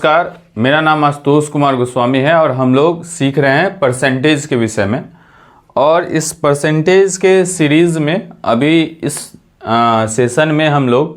नमस्कार, मेरा नाम आशुतोष कुमार गोस्वामी है और हम लोग सीख रहे हैं परसेंटेज के विषय में। और इस परसेंटेज के सीरीज़ में अभी इस सेशन में हम लोग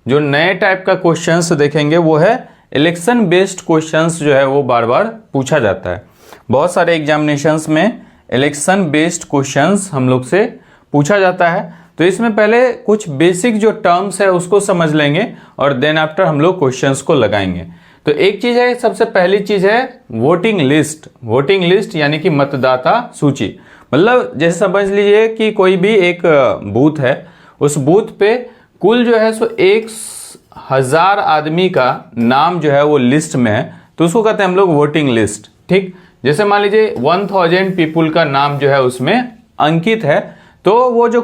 जो नए टाइप का क्वेश्चंस देखेंगे वो है इलेक्शन बेस्ड क्वेश्चंस। जो है वो बार बार पूछा जाता है, बहुत सारे एग्जामिनेशंस में इलेक्शन बेस्ड क्वेश्चंस हम लोग से पूछा जाता है। तो इसमें पहले कुछ बेसिक जो टर्म्स है उसको समझ लेंगे और देन आफ्टर हम लोग क्वेश्चंस को लगाएंगे। तो एक चीज़ है, सबसे पहली चीज़ है वोटिंग लिस्ट। वोटिंग लिस्ट यानी कि मतदाता सूची। मतलब जैसे समझ लीजिए कि कोई भी एक बूथ है, उस बूथ पे कुल जो है सो 1000 आदमी का नाम जो है वो लिस्ट में है, तो उसको कहते हैं हम लोग वोटिंग लिस्ट। ठीक, जैसे मान लीजिए 1000 पीपुल का नाम जो है उसमें अंकित है, तो वो जो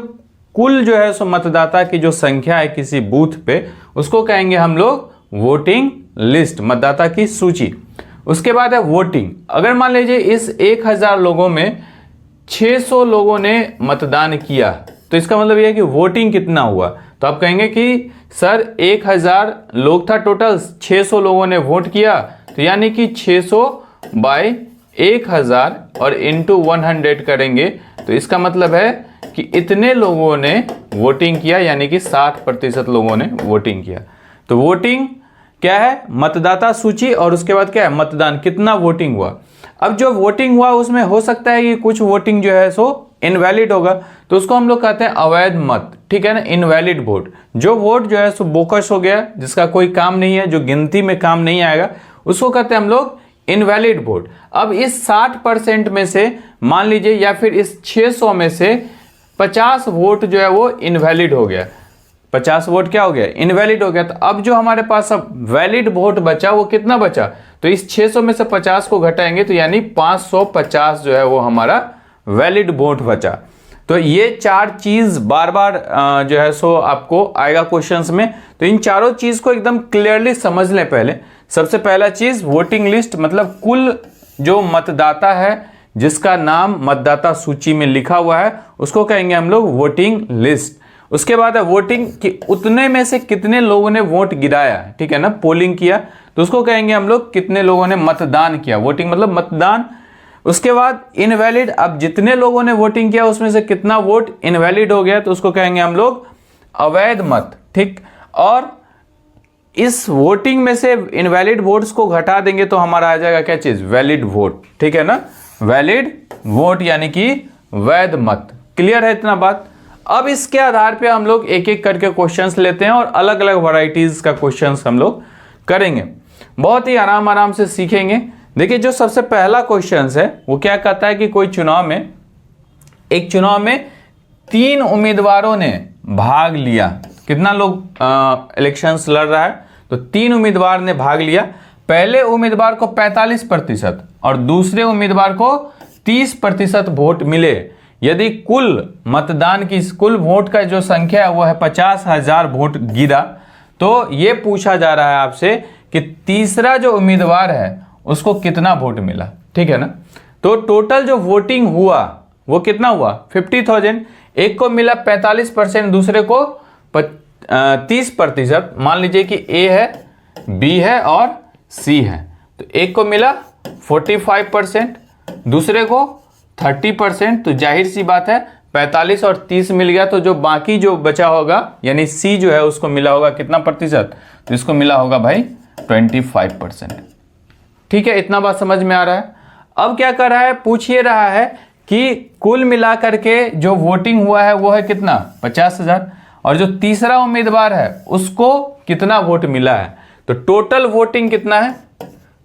कुल जो है सो मतदाता की जो संख्या है किसी बूथ पे, उसको कहेंगे हम लोग वोटिंग लिस्ट, मतदाता की सूची। उसके बाद है वोटिंग। अगर मान लीजिए इस 1000 लोगों में 600 लोगों ने मतदान किया, तो इसका मतलब यह है कि वोटिंग कितना हुआ। तो आप कहेंगे कि सर 1000 लोग था टोटल, 600 लोगों ने वोट किया, तो यानी कि 600 बाय 1000 और इंटू 100 करेंगे, तो इसका मतलब है कि इतने लोगों ने वोटिंग किया, यानी कि 60% लोगों ने वोटिंग किया। तो वोटिंग क्या है? मतदाता सूची। और उसके बाद क्या है? मतदान, कितना वोटिंग हुआ। अब जो वोटिंग हुआ उसमें हो सकता है कि कुछ वोटिंग जो है सो इनवैलिड होगा, तो उसको हम लोग कहते हैं अवैध मत। ठीक है ना, इनवैलिड वोट। जो वोट जो है सो बोकस हो गया, जिसका कोई काम नहीं है, जो गिनती में काम नहीं आएगा, उसको कहते हैं हम लोग इनवैलिड वोट। अब इस 60% में से मान लीजिए, या फिर इस 600 में से 50 वोट जो है वो इनवैलिड हो गया। 50 वोट क्या हो गया? इनवैलिड हो गया। तो अब जो हमारे पास अब वैलिड वोट बचा वो कितना बचा? तो इस 600 में से 50 को घटाएंगे, तो यानी 550 जो है वो हमारा वैलिड वोट बचा। तो ये 4 चीज बार बार जो है सो आपको आएगा क्वेश्चंस में। तो इन चारों चीज को एकदम क्लियरली समझ लें। पहले सबसे पहला चीज वोटिंग लिस्ट, मतलब कुल जो मतदाता है जिसका नाम मतदाता सूची में लिखा हुआ है, उसको कहेंगे हम लोग वोटिंग लिस्ट। उसके बाद है वोटिंग कि उतने में से कितने लोगों ने वोट गिराया। ठीक है ना, पोलिंग किया, तो उसको कहेंगे हम लोग कितने लोगों ने मतदान किया। वोटिंग मतलब मतदान। उसके बाद इनवैलिड, अब जितने लोगों ने वोटिंग किया उसमें से कितना वोट इनवैलिड हो गया, तो उसको कहेंगे हम लोग अवैध मत। ठीक, और इस वोटिंग में से इनवैलिड वोट्स को घटा देंगे तो हमारा आ जाएगा क्या चीज? Valid vote. ठीक है ना, वैलिड वोट यानी कि वैध मत। क्लियर है इतना बात? अब इसके आधार पे हम लोग एक एक करके क्वेश्चंस लेते हैं और अलग अलग वैरायटीज का क्वेश्चंस हम लोग करेंगे, बहुत ही आराम से सीखेंगे। देखिए, जो सबसे पहला क्वेश्चंस है वो क्या कहता है कि कोई चुनाव में 3 उम्मीदवारों ने भाग लिया। कितना लोग इलेक्शंस लड़ रहा है? तो 3 उम्मीदवार ने भाग लिया। पहले उम्मीदवार को 45% और दूसरे उम्मीदवार को 30% वोट मिले। यदि कुल मतदान की कुल वोट का जो संख्या है वो है 50,000 वोट गिरा, तो ये पूछा जा रहा है आपसे कि तीसरा जो उम्मीदवार है उसको कितना वोट मिला। ठीक है ना, तो टोटल जो वोटिंग हुआ वो कितना हुआ? 50,000। एक को मिला 45%, दूसरे को 30%। मान लीजिए कि ए है, बी है और सी है, तो एक को मिला 45%, दूसरे को 30%। तो जाहिर सी बात है 45 और 30 मिल गया, तो जो बाकी जो बचा होगा यानी सी जो है उसको मिला होगा कितना प्रतिशत? तो इसको मिला होगा भाई 25%। ठीक है, इतना बात समझ में आ रहा है? अब क्या कर रहा है? पूछ ये रहा है कि कुल मिलाकर के जो वोटिंग हुआ है वो है कितना? 50,000। और जो तीसरा उम्मीदवार है उसको कितना वोट मिला है? तो टोटल वोटिंग कितना है?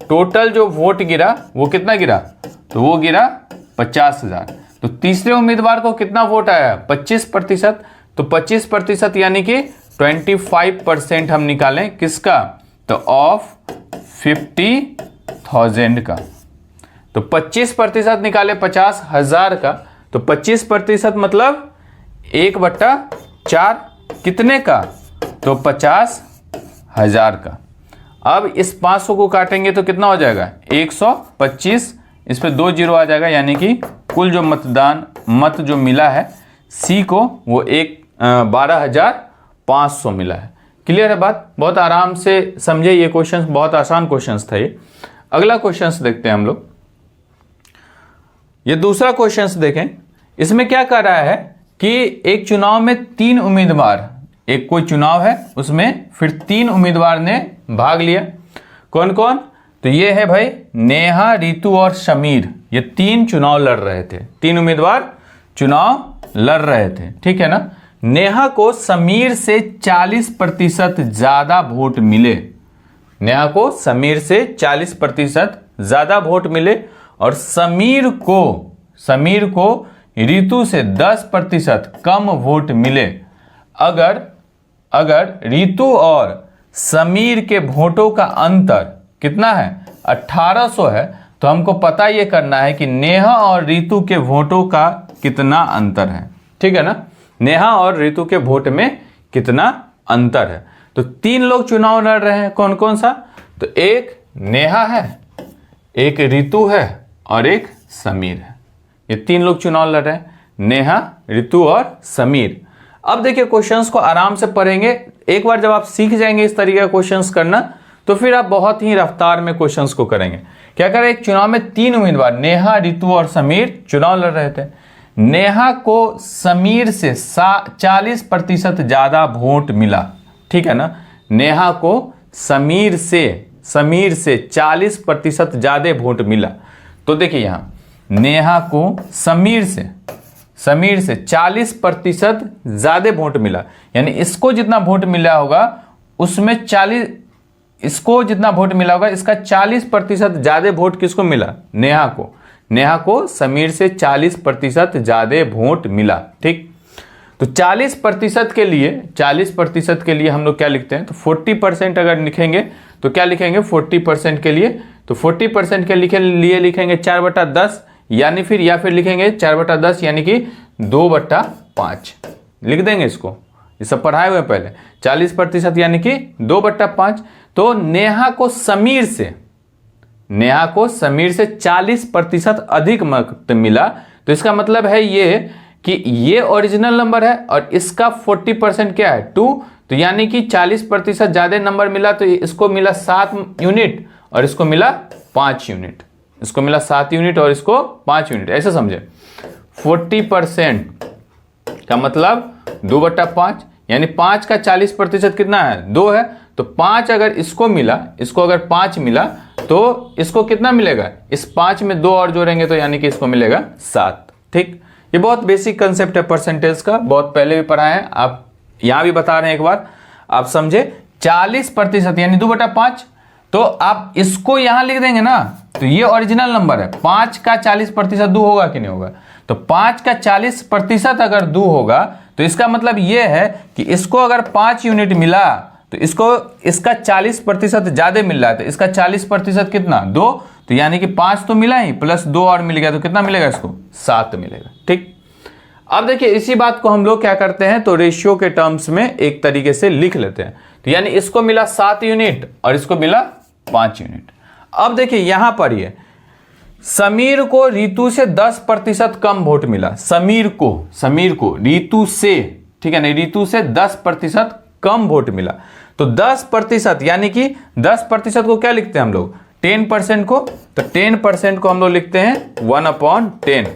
टोटल जो वोट गिरा वो कितना गिरा? तो वो गिरा 50,000। तो तीसरे उम्मीदवार को कितना वोट आया? 25%। तो 25% यानी कि 25% हम निकालें किसका? तो ऑफ 50,000 का। तो 25% निकाले 50,000 का, तो 25% मतलब 1/4 कितने का? तो 50,000 का। अब इस 500 को काटेंगे तो कितना हो जाएगा? 125। इस पे 2 जीरो आ जाएगा, यानी कि कुल जो मत जो मिला है सी को वो 12,500 मिला है। क्लियर है बात? बहुत आराम से समझे, ये क्वेश्चन बहुत आसान क्वेश्चन था ये। अगला क्वेश्चन देखते हैं हम लोग। ये दूसरा क्वेश्चन देखें, इसमें क्या कर रहा है कि एक चुनाव में 3 उम्मीदवार, एक कोई चुनाव है उसमें फिर 3 उम्मीदवार ने भाग लिया। कौन कौन? तो ये है भाई नेहा, रितु और समीर। ये 3 चुनाव लड़ रहे थे, 3 उम्मीदवार चुनाव लड़ रहे थे, ठीक है ना। नेहा को समीर से 40% ज्यादा वोट मिले। नेहा को समीर से 40% ज्यादा वोट मिले और समीर को रितु से 10% कम वोट मिले। अगर रितु और समीर के वोटों का अंतर कितना है? 1800 है। तो हमको पता ये करना है कि नेहा और रितु के वोटों का कितना अंतर है, ठीक है ना। नेहा और रितु के वोट में कितना अंतर है। तो 3 लोग चुनाव लड़ रहे हैं, कौन कौन सा? तो एक नेहा है, एक रितु है और एक समीर है। ये 3 लोग चुनाव लड़ रहे हैं, नेहा, रितु और समीर। अब देखिए क्वेश्चंस को आराम से पढ़ेंगे। एक बार जब आप सीख जाएंगे इस तरीके का क्वेश्चंस करना, तो फिर आप बहुत ही रफ्तार में क्वेश्चंस को करेंगे। क्या करें, एक चुनाव में 3 उम्मीदवार नेहा, रितु और समीर चुनाव लड़ रहे थे। नेहा को समीर से 40% ज्यादा वोट मिला, ठीक है ना। नेहा को समीर से 40% ज्यादा वोट मिला। तो देखिए यहां नेहा को समीर से 40% ज्यादा वोट मिला, यानी इसको जितना वोट मिला होगा उसमें इसको जितना वोट मिला होगा इसका 40% ज्यादा वोट किसको मिला? नेहा को समीर से 40% ज्यादा वोट मिला, ठीक। तो 40% के लिए हम लोग क्या लिखते हैं? तो 40% अगर लिखेंगे तो क्या लिखेंगे? 40% के लिए, तो 40% के लिए लिखेंगे 4/10, यानी फिर या फिर लिखेंगे 4/10 यानी कि 2/5 लिख देंगे इसको। ये सब पढ़ाए हुए पहले। 40% यानी कि 2/5। तो नेहा को समीर से 40% अधिक मत मिला। तो इसका मतलब है ये कि ये ओरिजिनल नंबर है और इसका 40% क्या है? 2। तो यानी कि 40% ज्यादा नंबर मिला, तो इसको मिला 7 यूनिट और इसको मिला 5 यूनिट। इसको मिला 7 यूनिट और इसको 5 यूनिट, ऐसे समझे। 40% का मतलब 2/5, यानी 5 का 40% कितना है? 2 है। तो 5 अगर इसको मिला, इसको अगर 5 मिला तो इसको कितना मिलेगा? इस 5 में 2 और जोड़ेंगे तो यानी कि इसको मिलेगा 7, ठीक। ये बहुत बेसिक कंसेप्ट है परसेंटेज का, बहुत पहले भी पढ़ा है, आप यहां भी बता रहे हैं, एक बार आप समझे। 40% यानी 2/5। तो आप इसको यहां लिख देंगे ना, तो ये ओरिजिनल नंबर है। 5 का 40% 2 होगा कि नहीं होगा? तो 5 का 40% अगर 2 होगा तो इसका मतलब यह है कि इसको अगर 5 यूनिट मिला तो इसका 40% ज्यादा मिल रहा है। तो इसका 40% कितना? 2। तो यानी कि 5 तो मिला ही, प्लस 2 और मिल गया, तो कितना मिलेगा इसको? 7 मिलेगा, ठीक। अब देखिए इसी बात को हम लोग क्या करते हैं, तो रेशियो के टर्म्स में एक तरीके से लिख लेते हैं। तो यानी इसको मिला 7 यूनिट और इसको मिला 5 यूनिट। अब देखिए यहां पर ये समीर को रितु से 10% कम वोट मिला। समीर को रितु से, ठीक है ना, रितु से 10% कम वोट मिला। तो 10% यानी कि 10% को क्या लिखते हैं हम लोग? 10% को। तो 10% को हम लोग लिखते हैं 1/10।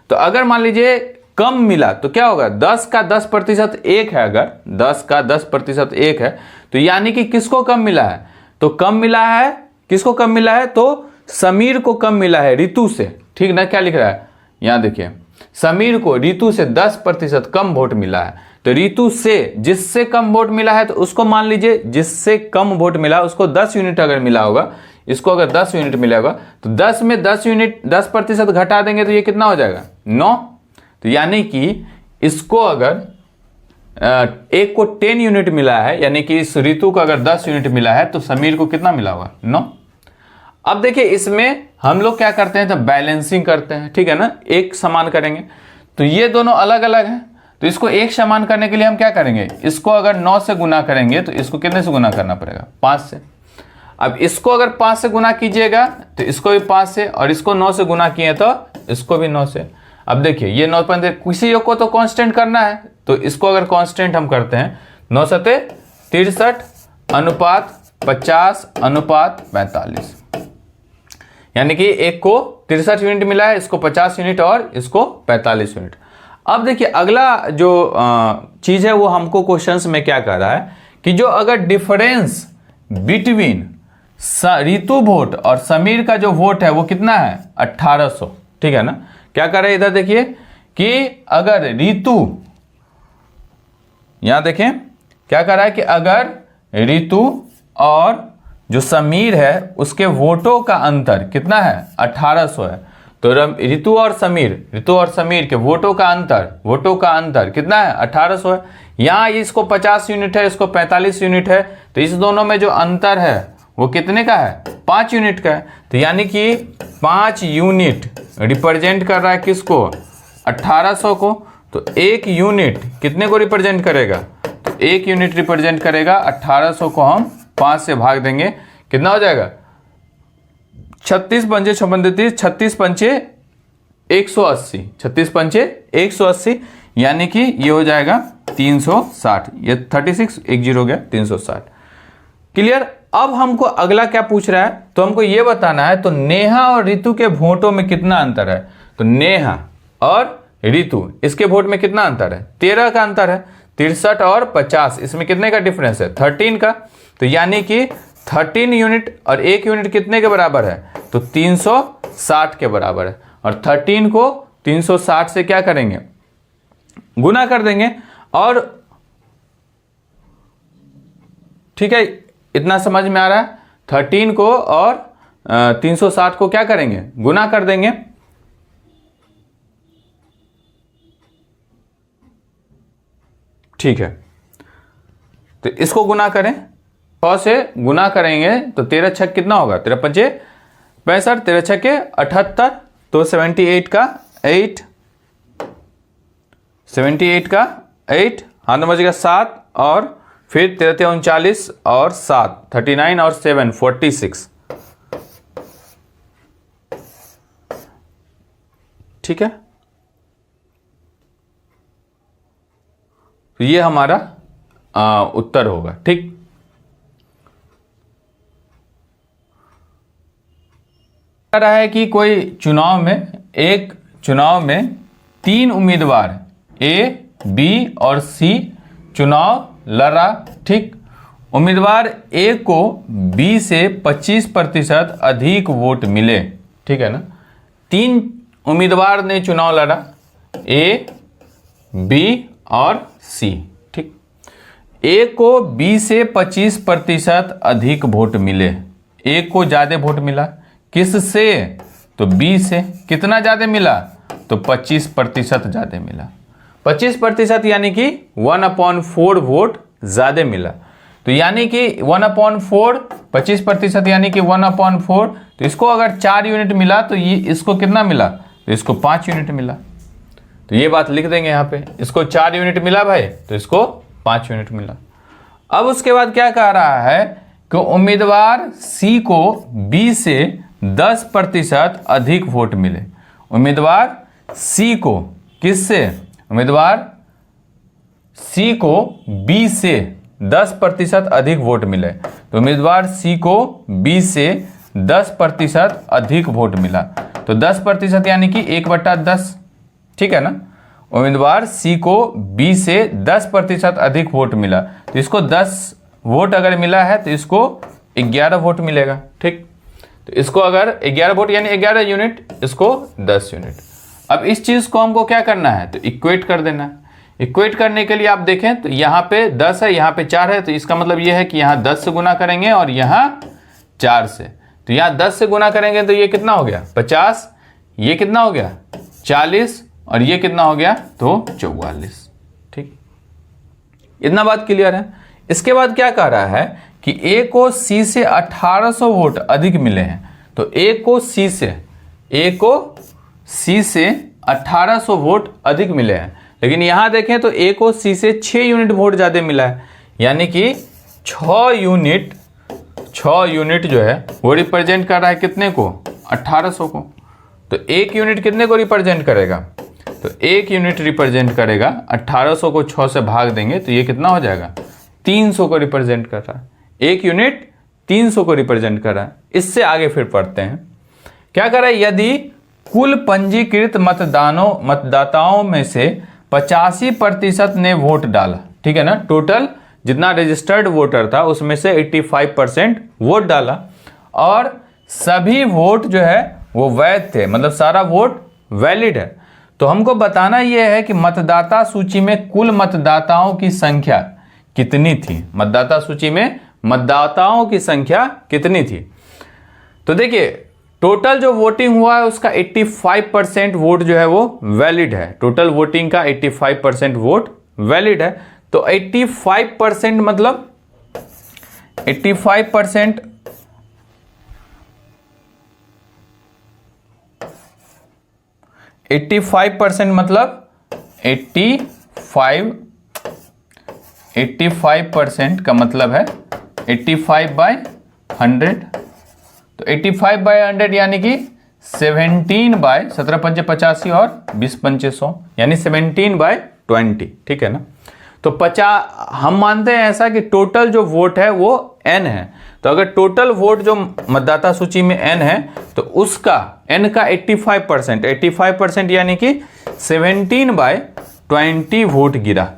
तो अगर मान लीजिए कम मिला तो क्या होगा? 10 का 10% 1 है। अगर 10 का 10% 1 है तो यानी कि किसको कम मिला है? तो कम मिला है, किसको कम मिला है? तो समीर को कम मिला है रितु से, ठीक ना। क्या लिख रहा है यहां देखिए, समीर को रितु से 10% कम वोट मिला है। तो रितु से जिससे कम वोट मिला है तो उसको मान लीजिए जिससे कम वोट मिला उसको 10 यूनिट अगर मिला होगा, इसको अगर 10 यूनिट मिला होगा तो 10 में 10 यूनिट 10% घटा देंगे तो ये कितना हो जाएगा? 9। तो यानी कि इसको अगर एक को 10 यूनिट मिला है, यानी कि इस रितु को अगर 10 यूनिट मिला है तो समीर को कितना मिला होगा? 9। अब देखिए इसमें हम लोग क्या करते हैं, तो बैलेंसिंग करते हैं, ठीक है ना। एक समान करेंगे तो ये दोनों अलग अलग हैं, तो इसको एक समान करने के लिए हम क्या करेंगे? इसको अगर 9 से गुना करेंगे तो इसको कितने से गुना करना पड़ेगा? 5 से। अब इसको अगर 5 से गुना कीजिएगा तो इसको भी 5 से, और इसको 9 से गुना किए तो इसको भी 9 से। अब देखिए ये 9 किसी को तो कांस्टेंट करना है, तो इसको अगर कांस्टेंट हम करते हैं 9 सते 63:50:45, यानी कि एक को 63 यूनिट मिला है, इसको 50 यूनिट और इसको 45 यूनिट। अब देखिए अगला जो चीज है वो हमको क्वेश्चंस में क्या कह रहा है कि जो अगर डिफरेंस बिटवीन रितु वोट और समीर का जो वोट है वो कितना है 1800, ठीक है ना। क्या कर रहे हैं इधर देखिए कि अगर रितु, यहां देखें क्या कर रहा है कि अगर रितु और जो समीर है उसके वोटों का अंतर कितना है 1800 है, तो रितु और समीर के वोटों का अंतर कितना है 1800 है। यहां इसको 50 यूनिट है, इसको 45 यूनिट है, तो इस दोनों में जो अंतर है वो कितने का है 5 यूनिट का है। तो यानी कि 5 यूनिट रिप्रेजेंट कर रहा है किसको 1800 को, तो 1 यूनिट कितने को रिप्रेजेंट करेगा, तो 1 यूनिट रिप्रेजेंट करेगा 1800 को हम 5 से भाग देंगे, कितना हो जाएगा 36 पंचे 180, यानी कि ये हो जाएगा 360, ये 36 एक जीरो हो गया 360। क्लियर। अब हमको अगला क्या पूछ रहा है, तो हमको ये बताना है तो नेहा और रितु के वोटों में कितना अंतर है। तो नेहा और रितु इसके वोट में कितना अंतर है 13 का अंतर है, 63 और 50, इसमें कितने का डिफरेंस है 13 का। तो यानी कि 13 यूनिट और 1 यूनिट कितने के बराबर है, तो 360 के बराबर है। और 13 को 360 से क्या करेंगे गुना कर देंगे, और ठीक है इतना समझ में आ रहा है। 13 को और 360 को क्या करेंगे गुना कर देंगे, ठीक है। तो इसको गुना करें, 100 से गुना करेंगे तो 13 छक कितना होगा 13 पंचे 65, 13 छक के 78, तो 78 का 8, 78 का 8 हाथ में बचेगा 7, और फिर 13 39 और 7 39 और 7 46, ठीक है। तो ये हमारा उत्तर होगा, ठीक। कह रहा है कि कोई चुनाव में 3 उम्मीदवार ए, बी और सी चुनाव लड़ा, ठीक। उम्मीदवार ए को बी से 25% अधिक वोट मिले, ठीक है ना। 3 उम्मीदवार ने चुनाव लड़ा, ए, बी और सी, ठीक। ए को बी से 25% अधिक वोट मिले, ए को ज्यादा वोट मिला, किससे, तो बी से। कितना ज्यादा मिला, तो 25% ज्यादा मिला। 25% यानी कि 1/4 वोट ज्यादा मिला। तो यानी कि 1/4 25% यानी कि 1/4, तो इसको अगर 4 यूनिट मिला तो ये इसको कितना मिला, तो इसको 5 यूनिट मिला। तो ये बात लिख देंगे यहाँ पे, इसको 4 यूनिट मिला भाई, तो इसको 5 यूनिट मिला। अब उसके बाद क्या कह रहा है कि उम्मीदवार सी को बी से 10% अधिक वोट मिले। उम्मीदवार सी को किससे, उम्मीदवार सी को बी से 10% अधिक वोट मिले। तो उम्मीदवार सी को बी से 10% अधिक वोट मिला, तो 10% यानी कि 1/10, ठीक है ना। उम्मीदवार सी को बी से 10% अधिक वोट मिला, तो इसको 10 वोट अगर मिला है तो इसको 11 वोट मिलेगा, ठीक। तो इसको अगर 11 वोट यानी 11 यूनिट, इसको 10 यूनिट। अब इस चीज को हमको क्या करना है, तो इक्वेट कर देना है। इक्वेट करने के लिए आप देखें तो यहाँ पे 10 है, यहाँ पे 4 है, तो इसका मतलब ये है कि यहाँ 10 से गुना करेंगे और यहाँ 4 से। तो यहाँ 10 से गुना करेंगे तो ये कितना हो गया 50, ये कितना हो गया 40, और ये कितना हो गया तो 44, ठीक। इतना बात क्लियर है। इसके बाद क्या कह रहा है कि ए को सी से 1800 वोट अधिक मिले हैं। तो ए को सी से 1800 वोट अधिक मिले हैं, लेकिन यहां देखें तो ए को सी से 6 यूनिट वोट ज्यादा मिला है, यानी कि 6 यूनिट जो है वो रिप्रेजेंट कर रहा है कितने को 1800 को। तो 1 यूनिट कितने को रिप्रेजेंट करेगा, तो 1 यूनिट रिप्रेजेंट करेगा 1800 को 6 से भाग देंगे तो ये कितना हो जाएगा 300 को रिप्रेजेंट कर रहा है, 1 यूनिट 300 को रिप्रेजेंट कर रहा है। इससे आगे फिर पढ़ते हैं, क्या कर रहा है, यदि कुल पंजीकृत मतदाताओं में से 85% ने वोट डाला, ठीक है ना, टोटल जितना रजिस्टर्ड वोटर था उसमें से 85% वोट डाला और सभी वोट जो है वो वैध थे, मतलब सारा वोट वैलिड है, तो हमको बताना यह है कि मतदाता सूची में कुल मतदाताओं की संख्या कितनी थी। मतदाता सूची में मतदाताओं की संख्या कितनी थी। तो देखिए टोटल जो वोटिंग हुआ है उसका 85% वोट जो है वो वैलिड है। टोटल वोटिंग का 85% वोट वैलिड है। तो 85% मतलब 85% 85% मतलब 85% का मतलब है 85/100। तो 85/100 यानी कि 17 पंचे 85 और 20 पंचे 100 यानी 17/20, ठीक है ना। तो 50 हम मानते हैं ऐसा कि टोटल जो वोट है वो n है। तो अगर टोटल वोट जो मतदाता सूची में n है तो उसका n का 85% यानी कि 17/20 वोट गिरा,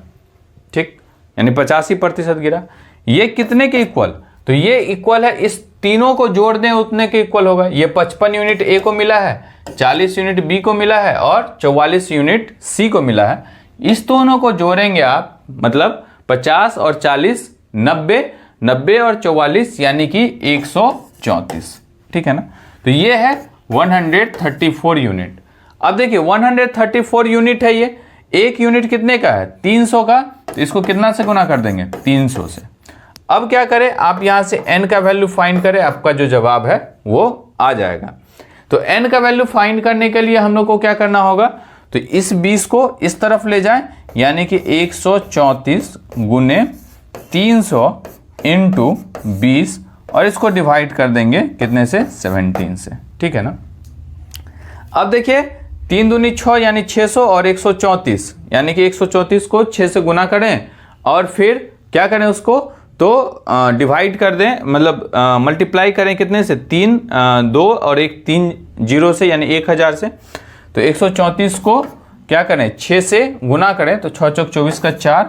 ठीक, यानी 85% गिरा। ये कितने के इक्वल, तो ये इक्वल है, इस तीनों को जोड़ दें उतने के इक्वल होगा। ये 55 यूनिट ए को मिला है, 40 यूनिट बी को मिला है और 44 यूनिट सी को मिला है। इस दोनों को जोड़ेंगे आप, मतलब 50 और 40 90, 90 और 44 यानी कि 134, ठीक है ना। तो ये है 134 यूनिट। अब देखिए 134 यूनिट है, ये एक यूनिट कितने का है, 300 का, तो इसको कितना से गुना कर देंगे, 300 से। अब क्या करें, आप यहां से n का वैल्यू फाइंड करें, आपका जो जवाब है वो आ जाएगा। तो n का वैल्यू फाइंड करने के लिए हम लोग को क्या करना होगा, तो इस 20 को इस तरफ ले जाएं, यानी कि 134 गुने 300 इंटू 20 और इसको डिवाइड कर देंगे कितने से, 17 से, ठीक है ना। अब देखिए 3 दूनी 6 यानी 600 और 134 यानी कि 134 को 6 से गुना करें और फिर क्या करें उसको, तो डिवाइड कर दें, मतलब मल्टीप्लाई करें कितने से, 3 2 और 1 3 0 से यानी 1000 से। तो 134 को क्या करें, 6 से गुना करें, तो 6 चौक 24 का 4,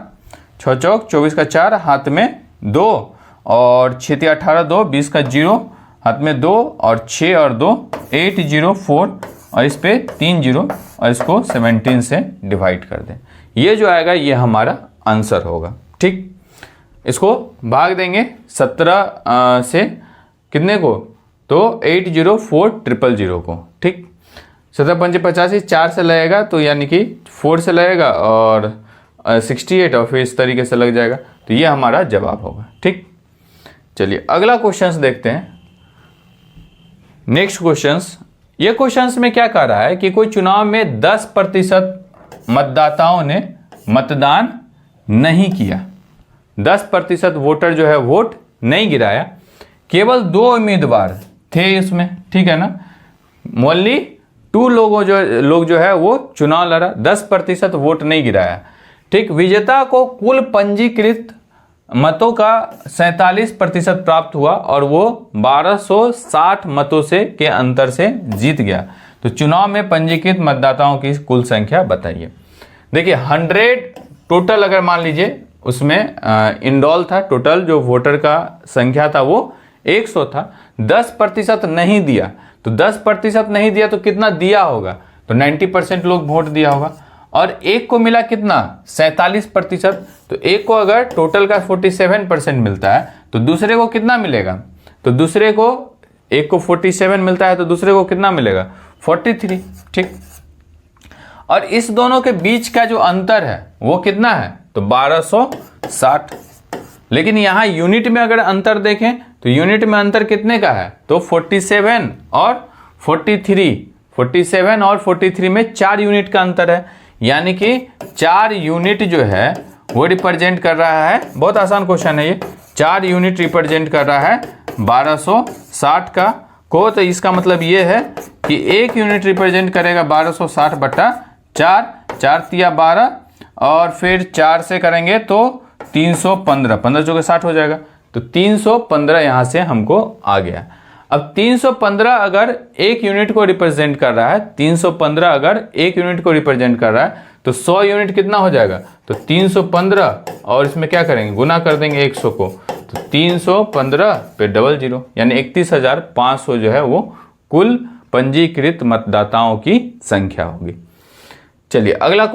6 चौक 24 का 4, हाथ में 2 और 6 3 18 2, 20 का 0, हाथ में 2 और 6 और 2 804 और इस पे 3 0 और इसको 17 से डिवाइड कर दें। ये जो आएगा ये हमारा आंसर होगा, ठीक। इसको भाग देंगे 17 से कितने को, तो 804000 को, ठीक। 17 पंचे 85, 4 से लगेगा तो यानी कि 4 से लगेगा और 68 और फिर इस तरीके से लग जाएगा। तो ये हमारा जवाब होगा, ठीक। चलिए अगला क्वेश्चंस देखते हैं। नेक्स्ट क्वेश्चंस, ये क्वेश्चंस में क्या कह रहा है कि कोई चुनाव में 10% मतदाताओं ने मतदान नहीं किया, 10% वोटर जो है वोट नहीं गिराया, केवल 2 उम्मीदवार थे इसमें, ठीक है ना। ओनली 2 लोग जो है वो चुनाव लड़ा, 10% वोट नहीं गिराया, ठीक। विजेता को कुल पंजीकृत मतों का 47% प्राप्त हुआ और वो 1260 मतों से के अंतर से जीत गया। तो चुनाव में पंजीकृत मतदाताओं की कुल संख्या बताइए। देखिए 100 टोटल अगर मान लीजिए उसमें इंडोल था, टोटल जो वोटर का संख्या था वो 100 था, 10% नहीं दिया, तो 10% नहीं दिया तो कितना दिया होगा, तो 90% लोग वोट दिया होगा। और एक को मिला कितना, 47%, तो एक को अगर टोटल का 47% मिलता है तो दूसरे को कितना मिलेगा, तो दूसरे को एक को 47 मिलता है तो दूसरे को कितना मिलेगा, 43, ठीक। और इस दोनों के बीच का जो अंतर है वो कितना है, तो 1260। लेकिन यहां यूनिट में अगर अंतर देखें तो यूनिट में अंतर कितने का है, तो 47 और 43, 47 और 43 में 4 यूनिट का अंतर है, यानी कि 4 यूनिट जो है वो रिप्रेजेंट कर रहा है, बहुत आसान क्वेश्चन है ये, 4 यूनिट रिप्रेजेंट कर रहा है 1260 का को। तो इसका मतलब ये है कि 1 यूनिट रिप्रेजेंट करेगा 1260/4, 4 तिया 12 और फिर 4 से करेंगे तो 315, 15 चौके 60 हो जाएगा, तो 315 यहाँ से हमको आ गया। अब 315 अगर एक यूनिट को रिप्रेजेंट कर रहा है, 315 अगर एक यूनिट को रिप्रेजेंट कर रहा है, तो 100 यूनिट कितना हो जाएगा, तो 315 और इसमें क्या करेंगे, गुना कर देंगे 100 को, तो 315 पे 00, यानी 31,500 जो है वो कुल पंजीकृत मतदाताओं की संख्या होगी। चलिए अगला